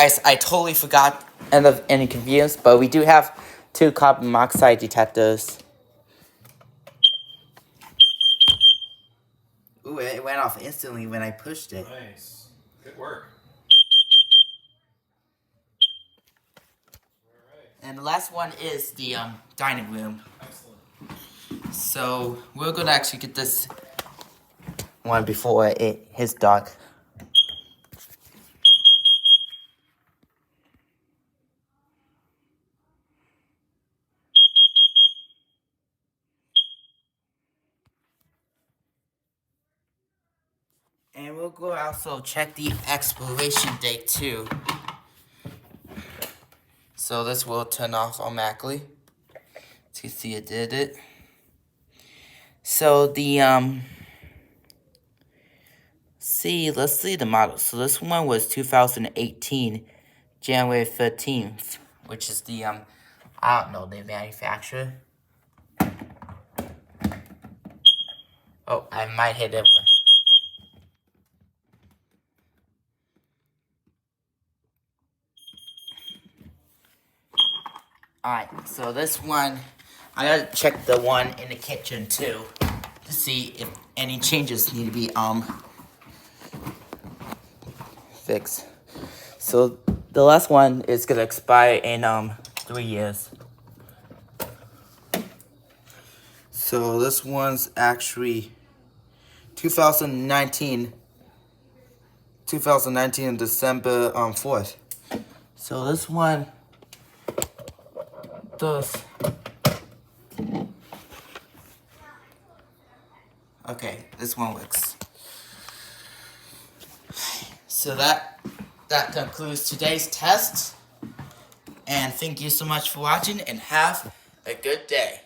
I totally forgot of any convenience, but we do have 2 carbon monoxide detectors. Ooh, it went off instantly when I pushed it. Nice. Good work. And the last one is the dining room. Excellent. So we're gonna actually get this one before it hits dark. And we'll go also check the expiration date too. So this will turn off automatically. So you see it did it. So the let's see the model. So this one was 2018, January 13th, which is the I don't know the manufacturer. Oh, I might hit it. Alright, so this one, I gotta check the one in the kitchen too, to see if any changes need to be fixed. So the last one is gonna expire in 3 years. So this one's actually 2019 December 4th. So this one does. Okay, this one works. So that concludes today's test. And thank you so much for watching and have a good day.